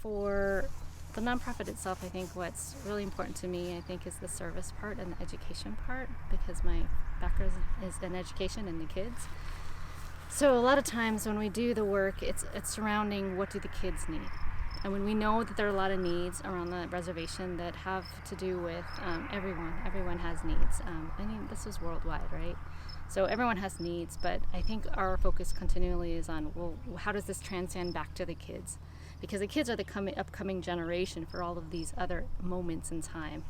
for the nonprofit itself, I think what's really important to me, I think, is the service part and the education part, because my background is in education and the kids. So a lot of times when we do the work, it's surrounding what do the kids need. And when we know that there are a lot of needs around the reservation that have to do with everyone has needs. I mean, this is worldwide, right? So everyone has needs, but I think our focus continually is on, well, how does this transcend back to the kids? Because the kids are the upcoming generation for all of these other moments in time.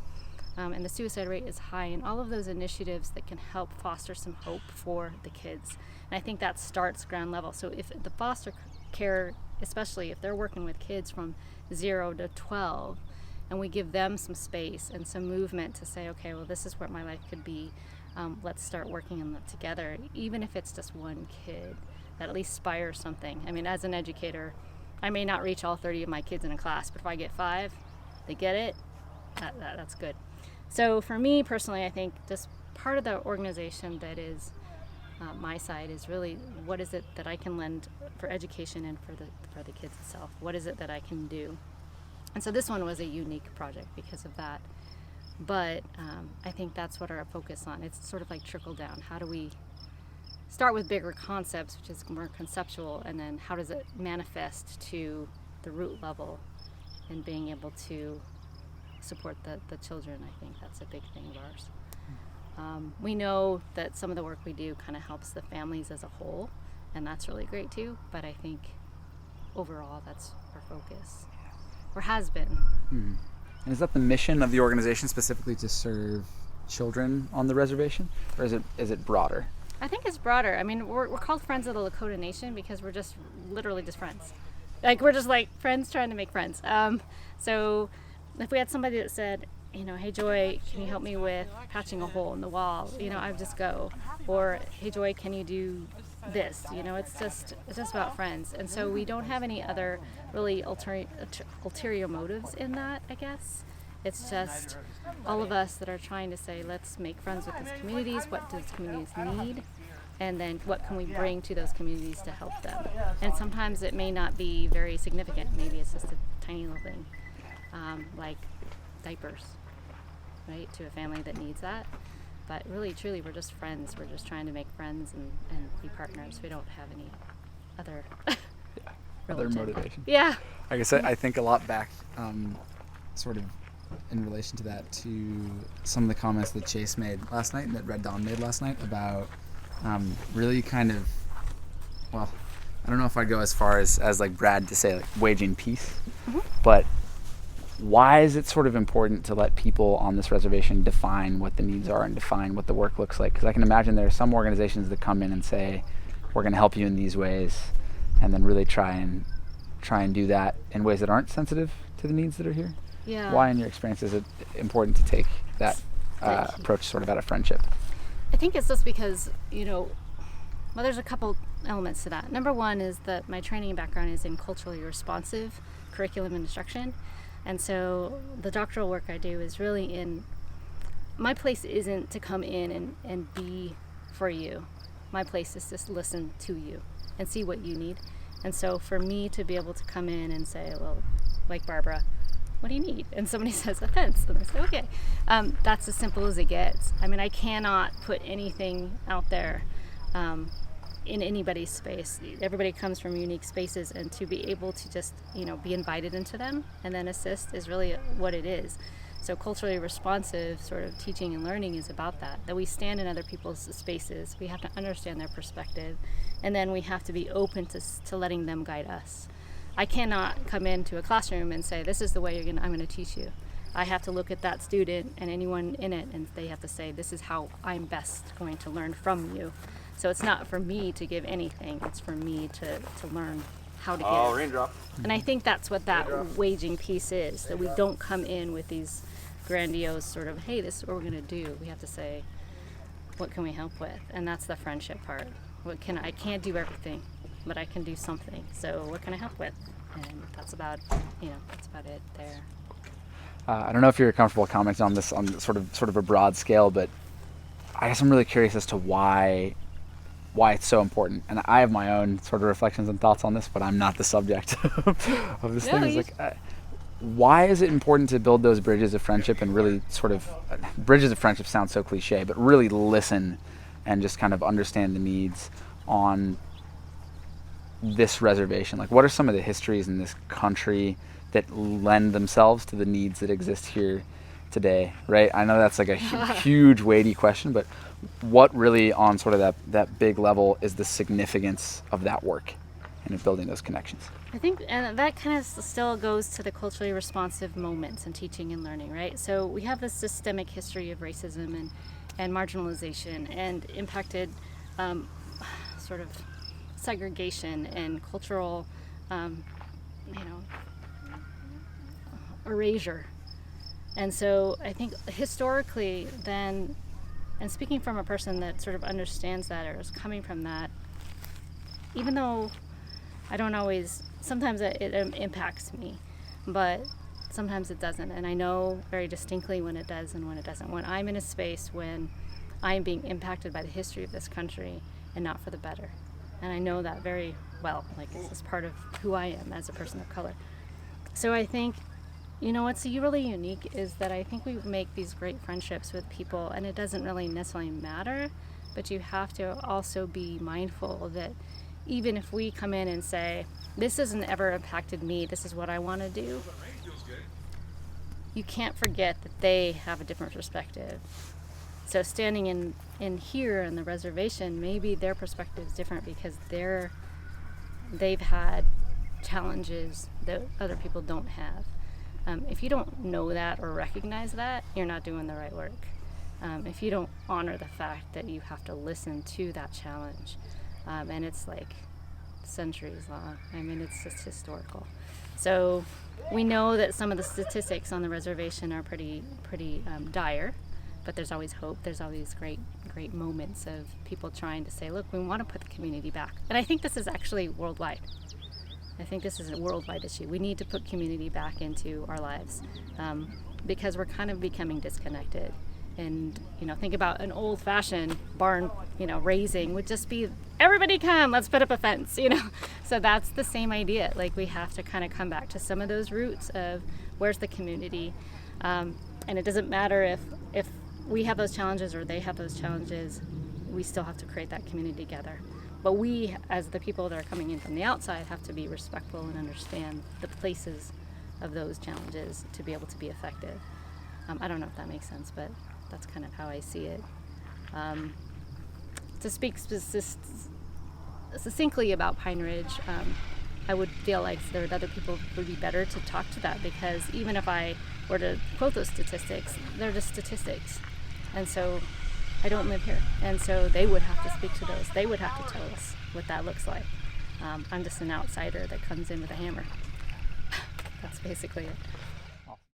And the suicide rate is high, and all of those initiatives that can help foster some hope for the kids. And I think that starts ground level. So if the foster care, especially if they're working with kids from 0 to 12, and we give them some space and some movement to say, okay, well, this is what my life could be. Let's start working on that together. Even if it's just one kid, that at least inspires something. I mean, as an educator, I may not reach all 30 of my kids in a class, but if I get 5, they get it, that's good. So for me personally, I think just part of the organization that is my side is really, what is it that I can lend for education and for the kids itself? What is it that I can do? And so this one was a unique project because of that. But I think that's what our focus on. It's sort of like trickle down. How do we start with bigger concepts, which is more conceptual, and then how does it manifest to the root level and being able to support the children? I think that's a big thing of ours. We know that some of the work we do kind of helps the families as a whole, and that's really great too, but I think overall that's our focus, or has been. Mm-hmm. And is that the mission of the organization, specifically to serve children on the reservation, or is it broader? I think it's broader. I mean, we're called Friends of the Lakota Nation because we're just literally just friends. Like, we're just like friends trying to make friends. So if we had somebody that said, hey Joy, can you help me with patching a hole in the wall? I would just go. Or, hey Joy, can you do this? It's just about friends. And so we don't have any other really ulterior motives in that, I guess. It's just all of us that are trying to say, let's make friends with these communities. What do these communities need? And then what can we bring to those communities to help them? And sometimes it may not be very significant. Maybe it's just a tiny little thing, like diapers, right, to a family that needs that. But really, truly, we're just friends. We're just trying to make friends and be partners. We don't have any other other motivation. Yeah. Like I said, I think a lot back, sort of in relation to that, to some of the comments that Chase made last night and that Red Dawn made last night about really kind of, well, I don't know if I'd go as far as like Brad to say like waging peace, mm-hmm. but why is it sort of important to let people on this reservation define what the needs are and define what the work looks like? Because I can imagine there are some organizations that come in and say, we're going to help you in these ways, and then really try and do that in ways that aren't sensitive to the needs that are here. Yeah. Why, in your experience, is it important to take that approach sort of out of friendship? I think it's just because, there's a couple elements to that. Number one is that my training background is in culturally responsive curriculum and instruction. And so the doctoral work I do is really my place isn't to come in and be for you. My place is to listen to you and see what you need. And so for me to be able to come in and say, well, like Barbara, what do you need? And somebody says a fence, and I say, okay. That's as simple as it gets. I mean, I cannot put anything out there in anybody's space. Everybody comes from unique spaces, and to be able to just, be invited into them and then assist is really what it is. So culturally responsive sort of teaching and learning is about that we stand in other people's spaces. We have to understand their perspective, and then we have to be open to letting them guide us. I cannot come into a classroom and say, this is the way I'm going to teach you. I have to look at that student and anyone in it, and they have to say, this is how I'm best going to learn from you. So it's not for me to give anything, it's for me to learn how to give. Oh, raindrop. And I think that's what that waging piece is, that we don't come in with these grandiose sort of, hey, this is what we're going to do. We have to say, what can we help with? And that's the friendship part. I can't do everything, but I can do something. So what can I help with? And that's about it there. I don't know if you're comfortable commenting on this on sort of a broad scale, but I guess I'm really curious as to why why it's so important. And I have my own sort of reflections and thoughts on this, but I'm not the subject of this thing. It's like, why is it important to build those bridges of friendship and really sort of, bridges of friendship sounds so cliche, but really listen and just kind of understand the needs on this reservation? Like, what are some of the histories in this country that lend themselves to the needs that exist here today, right? I know that's like a huge, weighty question, but what really on sort of that big level is the significance of that work and of building those connections? I think, and that kind of still goes to the culturally responsive moments in teaching and learning, right? So we have this systemic history of racism and marginalization and impacted sort of segregation and cultural, erasure. And so I think historically then, and speaking from a person that sort of understands that or is coming from that, even though I don't always, sometimes it impacts me, but sometimes it doesn't. And I know very distinctly when it does and when it doesn't. When I'm in a space when I'm being impacted by the history of this country and not for the better. And I know that very well, like it's just part of who I am as a person of color. So I think, what's really unique is that I think we make these great friendships with people, and it doesn't really necessarily matter, but you have to also be mindful that even if we come in and say, this hasn't ever impacted me, this is what I want to do, you can't forget that they have a different perspective. So standing in here in the reservation, maybe their perspective is different because they've had challenges that other people don't have. If you don't know that or recognize that, you're not doing the right work. If you don't honor the fact that you have to listen to that challenge, and it's like centuries long. I mean, it's just historical. So we know that some of the statistics on the reservation are pretty dire, but there's always hope. There's always great moments of people trying to say, look, we want to put the community back. And I think this is actually worldwide. I think this is a worldwide issue. We need to put community back into our lives because we're kind of becoming disconnected. And, think about an old-fashioned barn, raising would just be, everybody come, let's put up a fence, So that's the same idea. Like, we have to kind of come back to some of those roots of where's the community. And it doesn't matter if we have those challenges or they have those challenges, we still have to create that community together. But we, as the people that are coming in from the outside, have to be respectful and understand the places of those challenges to be able to be effective. I don't know if that makes sense, but that's kind of how I see it. To speak succinctly about Pine Ridge, I would feel like there would other people would be better to talk to that, because even if I were to quote those statistics, they're just statistics. And so I don't live here. And so they would have to speak to those. They would have to tell us what that looks like. I'm just an outsider that comes in with a hammer. That's basically it.